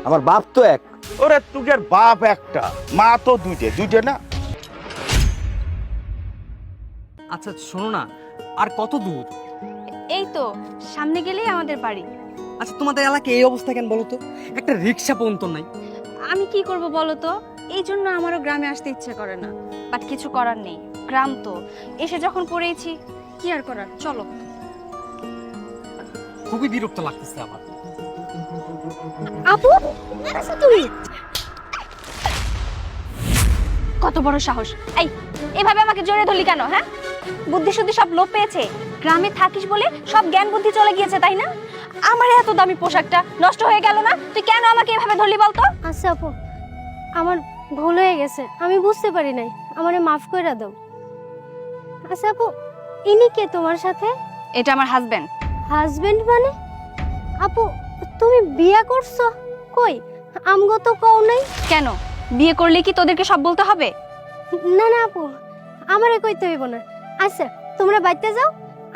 আমার বাপ তো এক। ওরে তোর বাপ একটা, মা তো দুইটে না। আচ্ছা শোনো না, আর কত দূর? এই তো সামনে গেলেই আমাদের বাড়ি। আচ্ছা তোমাদের এলাকায় এই অবস্থা কেন বলো তো? একটা রিক্সা পর্যন্ত নাই। আমি কি করব বলো তো, এই জন্য আমারও গ্রামে আসতে ইচ্ছে করে না, বাট কিছু করার নেই, গ্রাম তো এসে যখন পড়েইছি কি আর করার, চলো। খুবই বিরক্ত লাগতেছে আমার। আপু আচ্ছা তুমি কত বড় সাহস! এই এভাবে আমাকে জড়িয়ে ধরলি কেন? হ্যাঁ, বুদ্ধি শুদ্ধি সব লোপ পেয়েছে? গ্রামে থাকিস বলে সব জ্ঞান বুদ্ধি চলে গিয়েছে, তাই না? আমার এত দামি পোশাকটা নষ্ট হয়ে গেল না, তুই কেন আমাকে এভাবে ধরলি বলতো? আচ্ছা আপু, আমার ভুল হয়ে গেছে, আমি বুঝতে পারি নাই, আমারে মাফ করে দাও। আচ্ছা আপু, ইনি কে তোমার সাথে? এটা আমার হাজবেন্ড। হাজবেন্ড মানে? আপু তুমি বিয়ে করছো? কই আমগো তো কও নাই। কেন, বিয়ে করলে কি তোদেরকে সব বলতে হবে? না না আপু, আমারে কইতে হইব না। আচ্ছা তোমরা বাইতে যাও,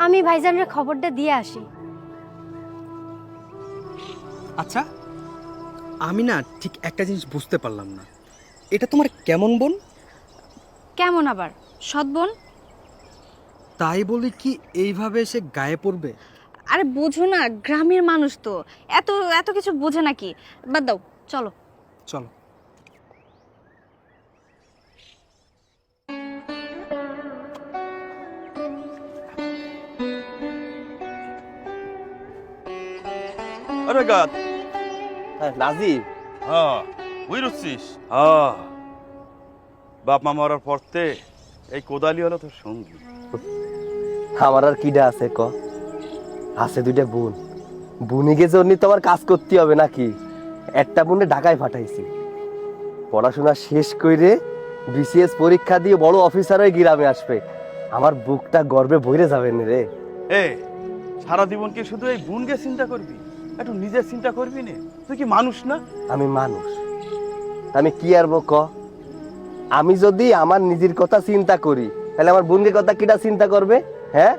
আমি ভাইজানের খবরটা দিয়ে আসি। আচ্ছা আমি না ঠিক একটা জিনিস বুঝতে পারলাম না, এটা তোমার কেমন বোন? কেমন আবার সৎ বোন? তাই বলি কি এইভাবে এসে গায়ে পড়বে? আরে বোঝো না, গ্রামের মানুষ তো এত এত কিছু বোঝে নাকি, বাদ দাও, চলো। চলো। আরে গাত, হ্যাঁ নাজিব, হ্যাঁ বুঝ রুচ্ছিস? হ্যাঁ, বাপ মা মরার পরতে এই কোদালি হলো তোর সঙ্গী। আমার আর কিডা আছে ক? আছে দুইটা বোন। বুনিকে জন্য তো আমার কাজ করতে হবে নাকি? একটা বোনে ঢাকায় পাঠাইছি, পড়াশোনা শেষ করে বিসিএস পরীক্ষা দিয়ে বড় অফিসার হয়ে গ্রামে আসবে। আমার বুকটা গর্বে ভরে যাবে না রে। এ সারা জীবন কি শুধু এই বোনকে চিন্তা করবি? একটু নিজের চিন্তা করবি না? তুই কি মানুষ না? আমি মানুষ, আমি কি আর ক? আমি যদি আমার নিজের কথা চিন্তা করি তাহলে আমার বোনকে কথা কিটা চিন্তা করবে? হ্যাঁ,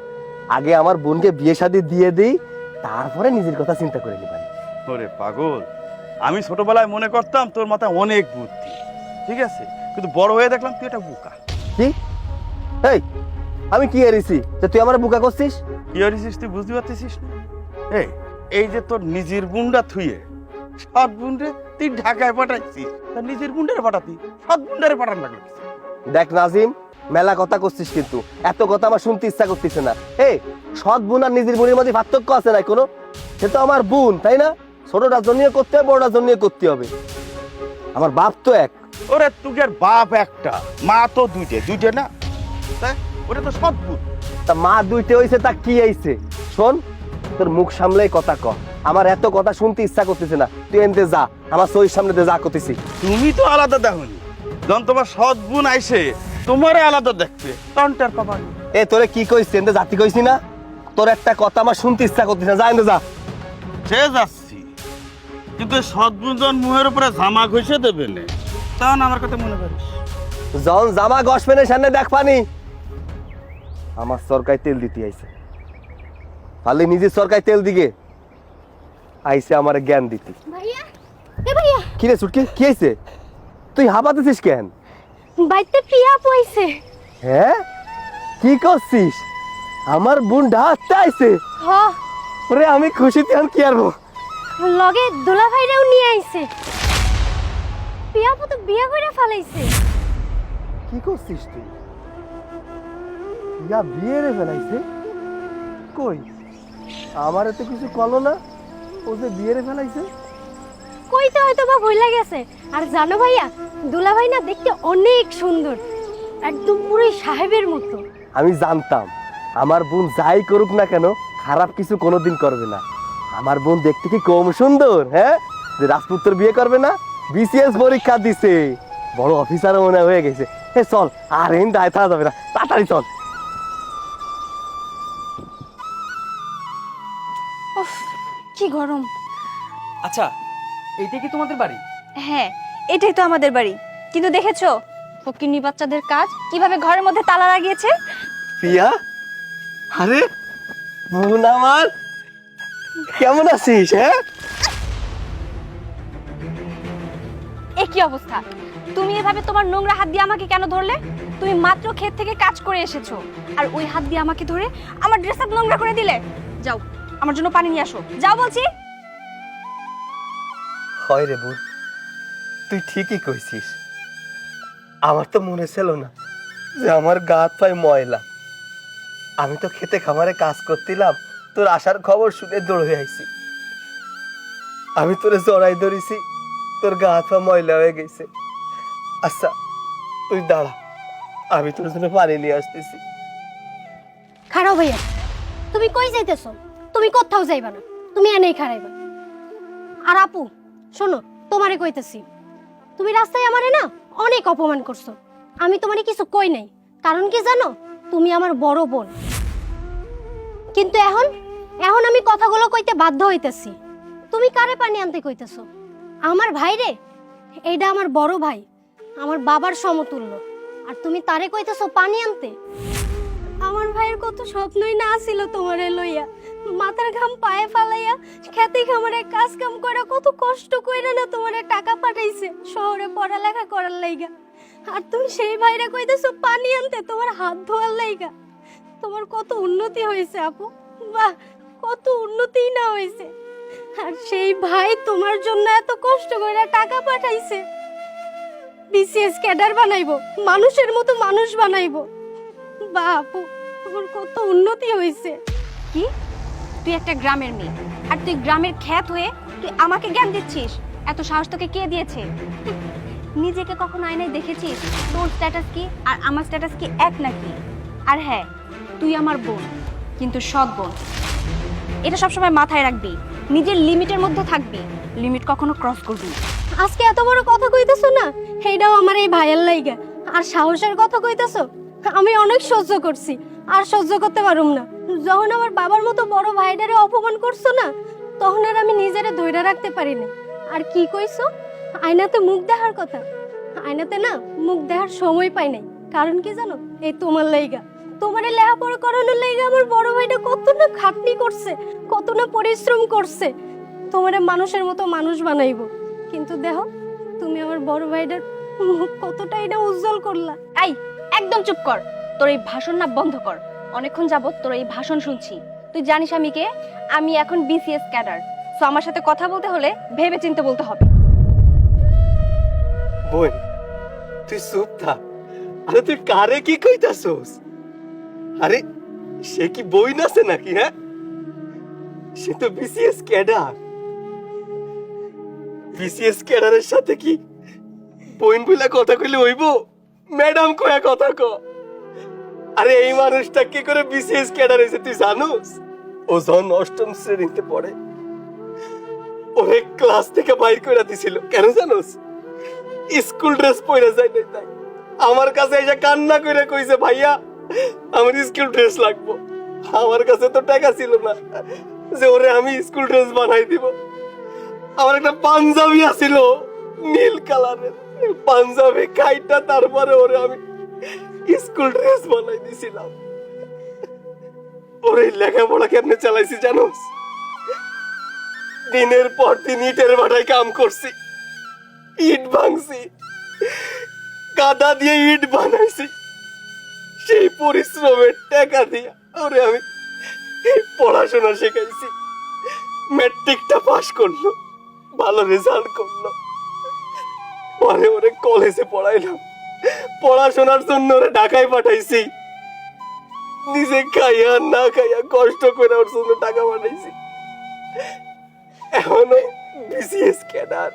আগে আমার বোনকে বিয়ে শাদী দিয়ে দিই, তারপরে নিজের কথা চিন্তা করে নিবাই। ওরে পাগল, আমি ছোটবেলায় মনে করতাম তোর মাথায় অনেক বুদ্ধি, ঠিক আছে, কিন্তু বড় হয়ে দেখলাম তুই একটা বোকা। কি? এই আমি কি হারিয়েছি যে তুই আমার বোকা করছিস? কি হয়েছিস তুই বুঝতে পারতেছিস না? এই যে তোর নিজের বুনটা থুয়ে সৎ বুনরে তুই ঢাকায় পাঠাইছিস, তার নিজের বুনডারে পাঠাতি সৎ বুনডারে পাঠান লাগলো। দেখ নাজিম, মেলা কথা করছিস, কিন্তু এত কথা আমার শুনতে ইচ্ছা করতেছে না। এই সৎ বোন আর নিজের বোনের মধ্যে পার্থক্য আছে না কোনো? সে তো আমার বোন, তাই না? ছোটটার জন্য করতে হবে, বড়টার জন্য করতে হবে। আমার বাপ তো এক। ওরে তোর বাপ একটা, মা তো দুইটে না? তাই ওটা তো সৎ বুন। তা মা দুইটে হইছে, তা কি হইছে? শোন, তোর মুখ সামলাই কথা ক, আমার এত কথা শুনতে ইচ্ছা করতেছে না। তুই এনতে যা, আমার সইর সামনে যা করতেছি। তুমি তো আলাদা দেখনি, যখন তোমার সৎ বোন আইসে তোমারে আলাদা দেখবে তন্টার পাবা। এ তোরে কি কইছি, এনতে জাতি কইছি না? তোর একটা কথা আমার শুনতে ইচ্ছা করতেছে না, যা এনতে যা। সে যাচ্ছি, কিন্তু সৎ বোন যখন মুহের উপরে জামা ঘষে দেবে না, তখন আমার কথা মনে করিস। যখন জামা গসপেনের সামনে দেখ পানি, আমার সরকারি তেল দিতে আইছে, পারলে নিজের সরকারি তেল দিকে আইছে আমার জ্ঞান দিতে। ভাইয়া, এ ভাইয়া, কি রে ছুটকি, কি হইছে? তুই হাঁপাতেছিস কেন? বাইতে পিয়া পইছে। হ্যাঁ, কি করছিস? আমার বোন ঢাকতে আইছে। হ, ওরে আমি খুশিতে আমি কি আরবো। লগে দুলা ভাইরাও নিয়ে আইছে। পিয়া তো বিয়া কইরা ফেলাইছে। কি করছিস তুই? ইয়া বিয়ে রে ফেলাইছে? কই আমারে তো কিছু কলো না, ও যে বিয়ে রে ফেলাইছে। কইতে হয়তো বা ভুল গেছে। আর জানো ভাইয়া, দুলা ভাই না দেখতে অনেক সুন্দর, একদম পুরো সাহেবের মতো। আমি জানতাম আমার বোন যাই করুক না কেন খারাপ কিছু কোনোদিন করবে না। আমার বোন দেখতে কি কম সুন্দর? হ্যাঁ, যে রাজপুত্র বিয়ে করবে না? বিসিএস পরীক্ষা দিছে, বড় অফিসার মনে হয়ে গেছে। হে চল, আর এন দায় থাকা যাবে না, তাড়াতাড়ি চল। উফ, কি গরম। আচ্ছা এইটা কি তোমাদের বাড়ি? হ্যাঁ, এটাই তো আমাদের বাড়ি, কিন্তু দেখেছো ফকিন্নি বাচ্চাদের কাজ কিভাবে ঘরের মধ্যে তালা লাগিয়েছে। পিয়া, আরে বোন আমার, কেমন আছিস? হ্যাঁ এ কি অবস্থা? তুমি এভাবে তোমার নোংরা হাত দিয়ে আমাকে কেন ধরলে? তুমি মাত্র ক্ষেত থেকে কাজ করে এসেছো আর ওই হাত দিয়ে আমাকে ধরে আমার ড্রেস আপ নোংরা করে দিলে। যাও আমার জন্য পানি নিয়ে আসো, যাও বলছি। হয় রে বোন, তুই ঠিকই কইছিস। আমার তো মনে ছিল না যে আমার গা হাত পায়ে ময়লা। আমি তো খেতে খামারে কাজ করছিলাম, তোর আসার খবর শুনে দৌড়ে আইছি। আমি তোরে জড়াই ধরেছি, তোর গা হাত পা ময়লা হয়ে গেছে। আচ্ছা তুই দাঁড়া, আমি তোর জন্য পানি নিয়ে আসতেছি। খারাপ ভাইয়া, তুমি কই যাইতেছো? তুমি কোথাও যাইবা না, তুমি এনেই খারাইবা। আর আপু শোনো, তোমারে কইতেছি, তুমি রাস্তায় আমারে না অনেক অপমান করছো। আমি তোমারে কিছু কই নাই, কারণ কি জানো, তুমি আমার বড় বোন। কিন্তু এখন এখন আমি কথাগুলো কইতে বাধ্য হইতেছি। তুমি কারে পানি আনতে কইতেছো? আমার ভাই রে, এইটা আমার বড় ভাই, আমার বাবার সমতুল্য, আর তুমি তারে কইতেছো পানি আনতে? আমার ভাইয়ের কত স্বপ্নই না ছিল তোমারে লইয়া, মাথার ঘাম পায়ে ফালাইয়া খেতে খামারে কাজ কাম করে কত কষ্ট কইরা না তোমারে টাকা পাঠাইছে শহরে পড়ালেখা করার লাইগা। আর তুমি সেই ভাইরে কইতেছো পানি আনতে তোমার হাত ধোয়ার লাইগা। তোমার কত উন্নতি হয়েছে আপু, বাহ কত উন্নতি না হয়েছে। আর সেই ভাই তোমার জন্য এত কষ্ট করে টাকা পাঠাইছে, বিসিএস ক্যাডার বানাইবো, মানুষের মতো মানুষ বানাইবো। বাহ আপু, তোমার কত উন্নতি হয়েছে। কি? তুই একটা গ্রামের মেয়ে আর তুই গ্রামের খ্যাত হয়ে তুই আমাকে জ্ঞান দিচ্ছিস? এত সাহস তোকে কে দিয়েছে? নিজেকে কখনো আয়নায় দেখেছিস তোর স্ট্যাটাস কি আর আমার স্ট্যাটাস কি এক নাকি? আর হ্যাঁ, তুই আমার বোন, কিন্তু সৎ বোন। এটা সবসময় মাথায় রাখবি, নিজের লিমিটের মধ্যে থাকবি, লিমিট কখনো ক্রস করবি না। আজকে এত বড় কথা কইতেছো না, সেইটাও আমার এই ভাইয়ের লাইগা। আর সাহসের কথা কইতেছো, আমি অনেক সহ্য করছি, আর সহ্য করতে পারুম না। যখন আমার বাবার মতো বড় ভাইটারে অপমান করছো না, তখন আর আমি নিজেরে ধইরা রাখতে পারি না। আর কি কইছো, আয়নাতে মুখ দেখার কথা? আয়নাতে না মুখ দেখার সময় পাই নাই, কারণ কি জানো, এই তোমার লাইগা। তোমারে লেখাপড়া করানোর লাইগা আমার বড় ভাইটা কত না খাটনি করছে, কত না পরিশ্রম করছে তোমারে মানুষের মতো মানুষ বানাইবো। কিন্তু দেখো, তুমি আমার বড় ভাইটার মুখ কতটাই না উজ্জ্বল করলা। এই একদম চুপ কর, তোর এই ভাষণ না বন্ধ কর। অনেকক্ষণ যাবত তোর এই ভাষণ শুনছি। তুই জানিস আমি কে? আমি এখন বিসিএস ক্যাডার। সো আমার সাথে কথা বলতে হলে ভেবে চিন্তে বলতে হবে। বোন তুই চুপ থাক। আরে তুই কারে কি কইতাছস? আরে সে কি বই নাছে নাকি? হ্যাঁ, সে তো বিসিএস ক্যাডার। বিসিএস ক্যাডারের সাথে কি বইন বইলা কথা কইলে হইব? ম্যাডাম কয়া কথা ক। আরে এই মানুষটা কি করে বিসিএস ক্যাডার হয়েছে তুই জানোস? ও যখন অষ্টম শ্রেণীতে পড়ে, ওরে ক্লাস থেকে বাইর করে দিছিল। কেন জানোস? স্কুল ড্রেস পরে যায় নাই তাই। আমার কাছে এসে কান্না করে কইছে, ভাইয়া আমার স্কুল ড্রেস লাগবো। আমার কাছে তো টাকা ছিল না যে ওরে আমি স্কুল ড্রেস বানাই দিব। আমার একটা পাঞ্জাবি আছিল নীল কালারের, পাঞ্জাবি কাইটা তারপরে ওরে আমি স্কুল ড্রেস বানাই দিছিলাম। ওরে লেখাপড়া কেমনে চালাইছি জানোস? দিনের পর দিন ইটের ভাটায় কাম করছি, ইট ভাঙছি, কাদা দিয়ে ইট বানাইছি। সেই পরিশ্রমের টাকা দিয়ে ওরে আমি পড়াশোনা শেখাইছি। ম্যাট্রিকটা পাস করলো, ভালো রেজাল্ট করলো, পরে ওরে কলেজে পড়াইলাম। পড়াশোনার জন্য ওরে ঢাকায় পাঠাইছি। নিজে খাইয়া না খাইয়া কষ্ট করে ওর জন্য টাকা পাঠাইছি। এখনো বিসিএস ক্যাডার।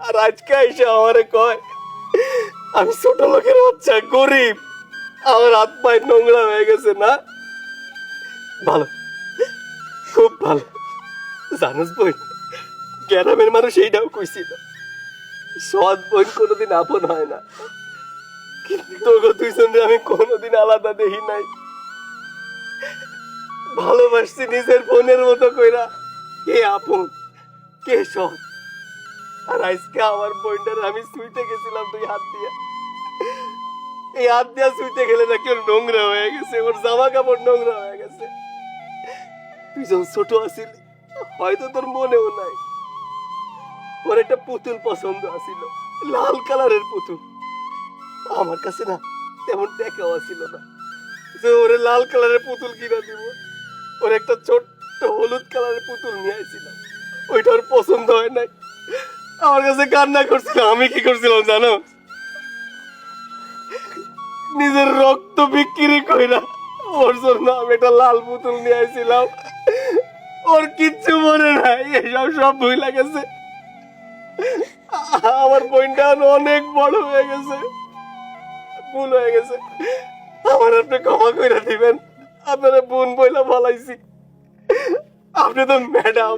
আর আজকে এসে আমারে কয় আমি ছোট লোকের বাচ্চা, গরিব, আমার হাত পায়ে নোংরা হয়ে গেছে। না ভালো, খুব ভালো। জানোস বই, গ্রামের মানুষ এইটাও কইছিল, সৎ বোন কোনোদিন আপন হয় না। কিন্তু তোকে দুইজনে আমি কোনোদিন আলাদা দেখি নাই। ভালোবাসছি নিজের বোনের মতো কইরা। কে আপন, কে সৎ। আর আজকে আমার বোনটার আমি শুইতে গেছিলাম দুই হাত দিয়ে। এই হাত দিয়ে শুইতে গেলে নাকি ওর নোংরা হয়ে গেছে, ওর জামা কাপড় নোংরা হয়ে গেছে। তুই যখন ছোট আছিলি হয়তো তোর মনেও নাই, ওর একটা পুতুল পছন্দ আছিল, লাল কালারের পুতুল। আমার কাছে না তেমন টাকাও ছিল না যে ওরে লাল কালারের পুতুল কিনা দিব। ওর একটা ছোট্ট হলুদ কালারের পুতুল নিয়ে আইছিলাম, ওইটা ওর পছন্দ হয় নাই, আমার কাছে কান্না করছিল। আমি কি করছিলাম জানো? নিজের রক্ত বিক্রি কইরা ওর জন্য আমি একটা লাল পুতুল নিয়ে আইছিলাম। ওর কিচ্ছু মনে নাই, এসব সব ভুলে গেছে। আমার বোনটা অনেক বড় হয়ে গেছে, ভুল হয়ে গেছে। আমার আপনি ক্ষমা করে দিবেন, আপনারা বোন বইলা বলাইছি। আপনি তো ম্যাডাম,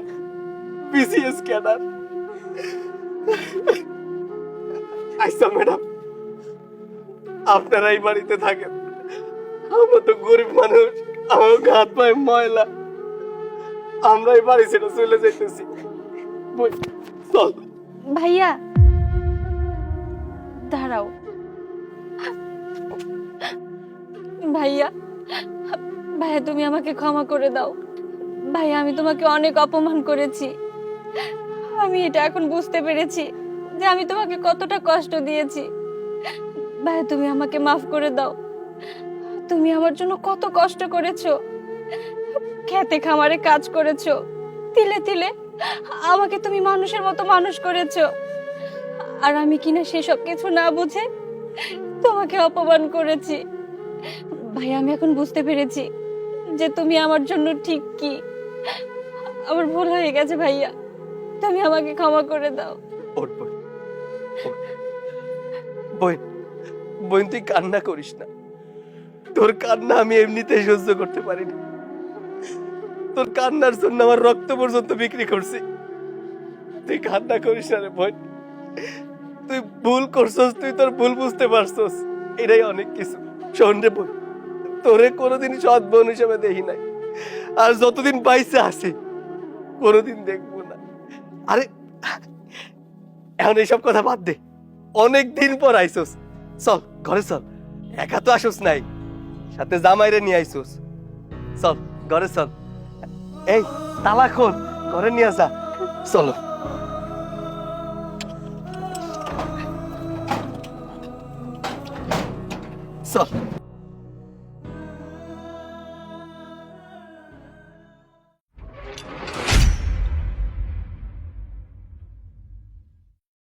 বিসিএস ক্যাডার। আচ্ছা ম্যাডাম, আপনারা এই বাড়িতে থাকেন, আমরা তো গরিব মানুষ, আমার হাত পায়ে ময়লা, আমরা এই বাড়ি ছেড়ে চলে যাইতেছি। চল। ভাইয়া দাঁড়াও, ভাইয়া ভাইয়া তুমি আমাকে ক্ষমা করে দাও। ভাইয়া আমি তোমাকে অনেক অপমান করেছি, আমি এটা এখন বুঝতে পেরেছি যে আমি তোমাকে কতটা কষ্ট দিয়েছি। ভাইয়া তুমি আমাকে মাফ করে দাও। তুমি আমার জন্য কত কষ্ট করেছো, খেতে খামারে কাজ করেছো, তিলে তিলে আমাকে তুমি মানুষের মতো মানুষ করেছো, আর আমি কিনা সেসব কিছু না বুঝে তোমাকে অপমান করেছি। ভাই আমি এখন বুঝতে পেরেছি যে তুমি আমার জন্য ঠিক কি। আমার ভুল হয়ে গেছে ভাইয়া, তুমি আমাকে ক্ষমা করে দাও। ওঠ বোন, ওঠ। বোন, বোন তুই কান্না করিস না। তোর কান্না আমি এমনিতেই সহ্য করতে পারিনি। তোর কান্নার জন্য আমার রক্ত পর্যন্ত বিক্রি করছি। তুই কান্না করিস না রে বোন। তুই ভুল করছস, তুই তোর ভুল বুঝতে পারছস, এটাই অনেক কিছু। শোন রে বোন, তোরে কোনোদিন সৎ বোন হিসেবে দেখি নাই, আর যতদিন বাইসে আছি কোনোদিন দেখবো না। আরে এখন এইসব কথা বাদ দে, অনেক দিন পর আইসোস, চল ঘরে চল। একা তো আসোস নাই, সাথে জামাইরে নিয়ে আইসোস, চল ঘরে চল। এই তালা খোল, ঘরে নিয়ে আসা, চলো। চল।